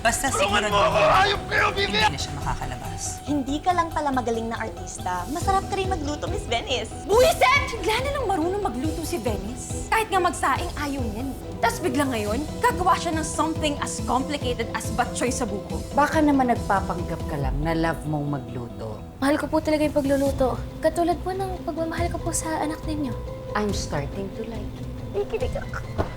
Basta siguraduhin hindi na siya makakalabas. Hindi ka lang pala magaling na artista. Masarap ka rin magluto, Miss Venice. Buwiset! Bigla na lang marunong magluto si Venice. Kahit nga magsaing, ayaw niyan. Tapos bigla ngayon, gagawa siya ng something as complicated as batchoy sa buko. Baka naman nagpapanggap ka lang na love mong magluto. Mahal ko po talaga yung pagluluto. Katulad po ng pagmamahal ko po sa anak ninyo. I'm starting to like it.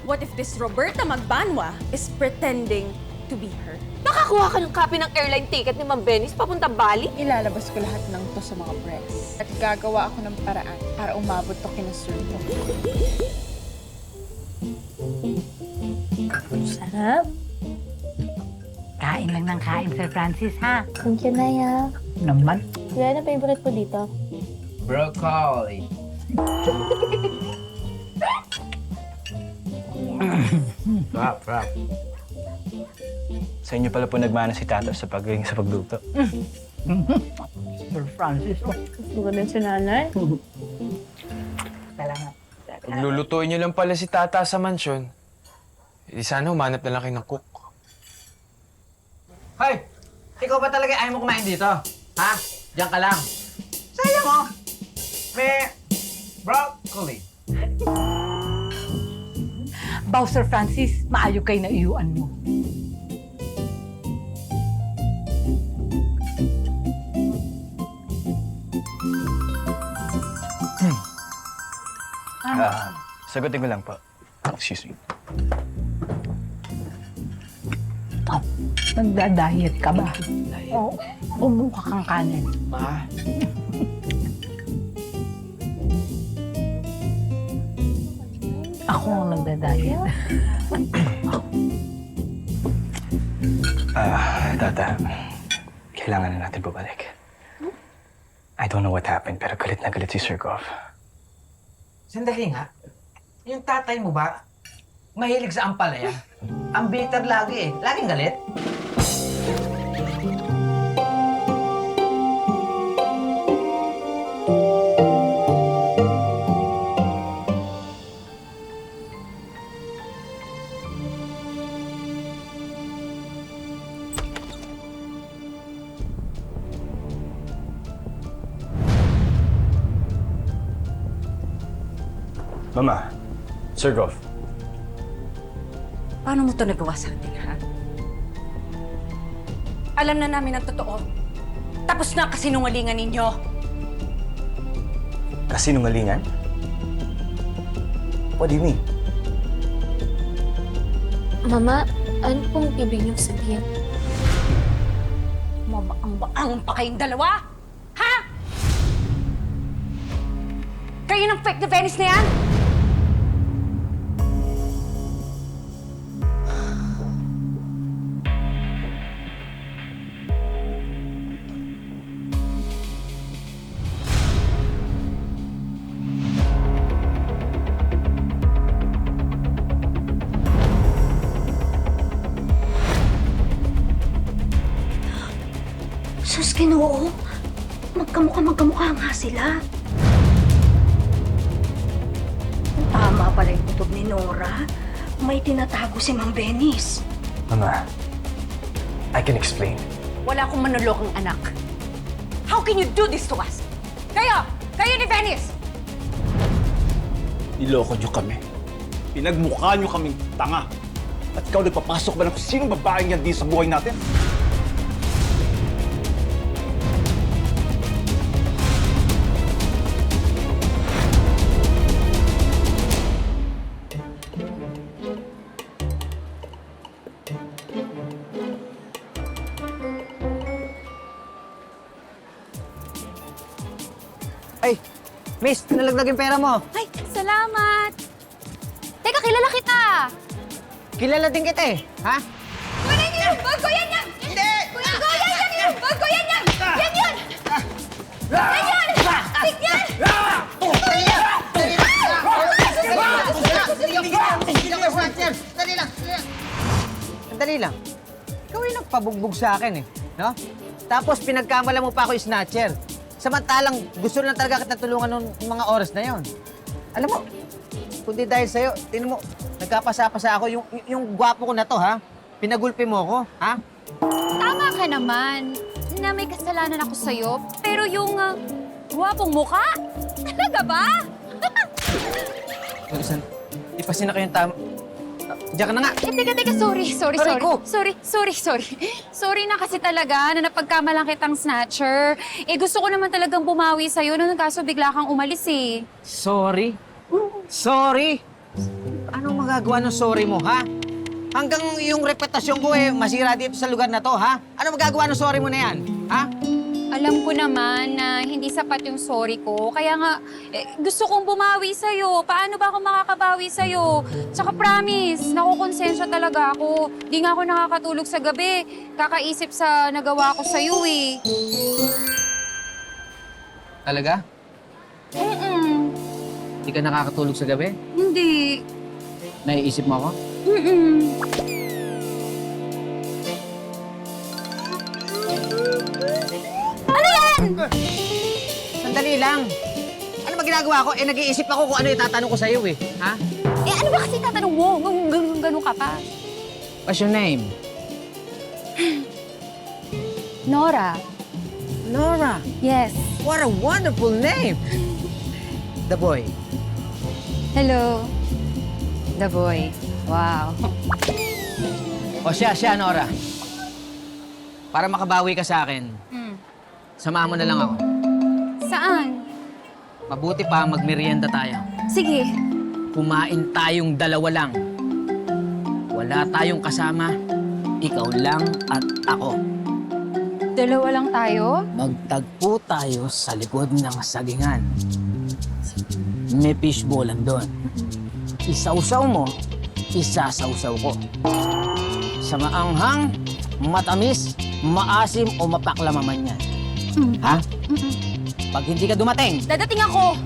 What if this Roberta Magbanwa is pretending to be her? Nakakuha ka ng copy ng airline ticket ni Ma'am Venice papunta Bali? Ilalabas ko lahat ng to sa mga press. At gagawa ako ng paraan para umabot to kina Sir Mo. Sarap. Kain lang ng kain, Sir Francis, ha? Thank you, Naya. Naman. Kaya na favorite po dito? Broccoli. Rap. Sa inyo pala po nagmana si Tata sa paggaling sa pagluto. Sir Francis, oh. Gusto din si nanay. Salamat. Paglulutuin niyo lang pala si Tata sa mansyon. Di sana humanap na lang kayo ng cook. Hoy! Ikaw ba talaga ayaw mo kumain dito? Ha? Diyan ka lang. Sayang mo! May broccoli. Baw, Sir Francis, maayo kayo na iyuan mo. Sagutin ko lang po. Excuse me. Oh, nagda-diet ka ba? Oo. Umuha kang kanin. Ma? Ako ang nagda-diet. Tata, kailangan na natin bumalik. I don't know what happened, pero galit na galit si Sir Goff. Sandali nga. Yung tatay mo ba, mahilig sa ampalaya? Ang bitter lagi eh. Laging galit. Mama, Sir Goff, Paano mo to nagawa sa atin, ha? Alam na namin ang totoo. Tapos na kasinungalingan ninyo. kasinungalingan? What do you mean? Mama, ano pong ibig niyong sabihin? Mabaang-baang pa kayong dalawa? Ha? Kayo ng fake na Venice na yan? Sus, Ginoo. Magkamukha nga sila. Tama pala yung kutob ni Nora. May tinatago si Ma'am Venice. Mama, I can explain. Wala akong manulokang anak. How can you do this to us? Kayo! Kayo ni Venice! Niloko niyo kami. Pinagmukha niyo kaming tanga. At ikaw nagpapasok ba ng kung sinong babaeng yan din sa buhay natin? Ay, miss, nalaglag yung pera mo. Ay, salamat! Teka, kilala kita! Kilala din kita eh. Ha? Kunin niyo yung bag ko! Yan yan! Hindi! Kunin ko! Yan yan! Yung bag ko! Yan yan! Yan yan! Yan yan! Tik yan! Sandali lang. Ikaw yung nagpabugbog sa akin eh. No? Tapos pinagkamala mo pa ako yung snatcher. Samantalang gusto na talaga kita tulungan nung mga oras na yon. Alam mo, kundi dahil sa'yo, tingnan mo, nagkapasa-pasa ako yung gwapo ko na to, ha? Pinagulpi mo ko, ha? Tama ka naman na may kasalanan ako sa'yo, pero yung guwapong muka? Talaga ba? Isan, ipasin na kayong tama. Diyan ka na nga. Teka, sorry. Aray ko. Sorry na kasi talaga na napagkamalang kitang snatcher. Gusto ko naman talagang bumawi sa'yo, kaso bigla kang umalis eh. Sorry? Sorry? Anong magagawa ng sorry mo, ha? Hanggang yung reputasyon ko masira dito sa lugar na to, ha? Ano magagawa ng sorry mo na yan, ha? Alam ko naman na hindi sapat yung sorry ko. Kaya nga, gusto kong bumawi sa'yo. Paano ba ako makakabawi sa'yo? Tsaka promise, nakukonsensya talaga ako. Di nga ako nakakatulog sa gabi. Kakaisip sa nagawa ko sa'yo eh. Talaga? Hindi ka nakakatulog sa gabi? Hindi. Naiisip mo ako? Ano yan? Sandali lang. Ano ba ginagawa ko? Nag-iisip ako kung ano itatanong ko sa'yo, ha? Ano ba kasi tatanong mo? Ganun ka pa. What's your name? Nora. Nora. Yes. What a wonderful name! The boy. Hello. The boy. Wow. O siya, Nora. Para makabawi ka sa akin, samahan mo na lang ako. Saan? Mabuti pa magmerienda tayo. Sige. Kumain tayong dalawa lang. Wala tayong kasama. Ikaw lang at ako. Dalawa lang tayo? Magtagpo tayo sa likod ng sagingan. May fishbowl doon. Isausaw mo, isasausaw ko. Sa maanghang, matamis, maasim o mapaklama man yan. Ha? Pag hindi ka dumating, Dadating ako.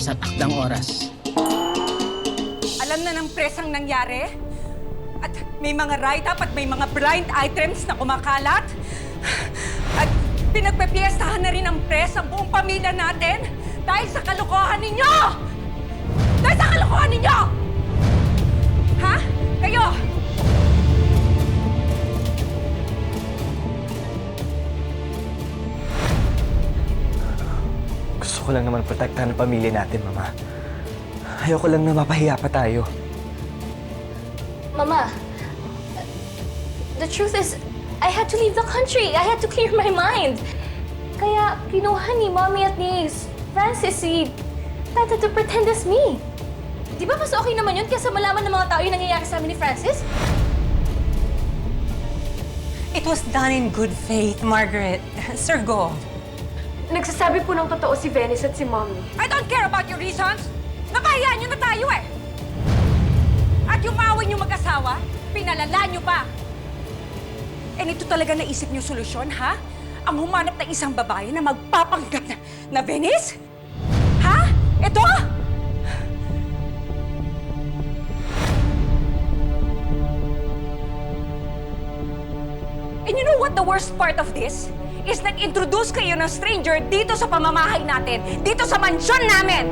sa takdang oras. Alam na ng press ang nangyari? At may mga write-up at may mga blind items na kumakalat? At pinagpepiestahan na rin ng press ang buong pamilya natin dahil sa kalokohan ninyo! Ha? Kayo! Gusto ko lang naman protektahan ang pamilya natin, Mama. Ayoko lang na mapahiya pa tayo. Mama, the truth is, I had to leave the country. I had to clear my mind. Kaya kinuha ni Mommy at ni Francis si Tata to pretend as me. Di ba mas okay naman yun kaysa malaman ng mga tao yung nangyayari sa amin ni Francis? It was done in good faith, Margaret. Sir Gold. Nagsasabi po ng totoo si Venice at si Mommy. I don't care about your reasons. Napahiyaan nyo na tayo eh. At yung away nyo mag-asawa, pinalala nyo pa. Ito talaga naisip nyo solusyon, ha? Ang humanap ng isang babae na magpapanggap na Venice? Ha? Ito? And you know what the worst part of this? Is nag-introduce kayo ng stranger dito sa pamamahay natin, dito sa mansyon namin!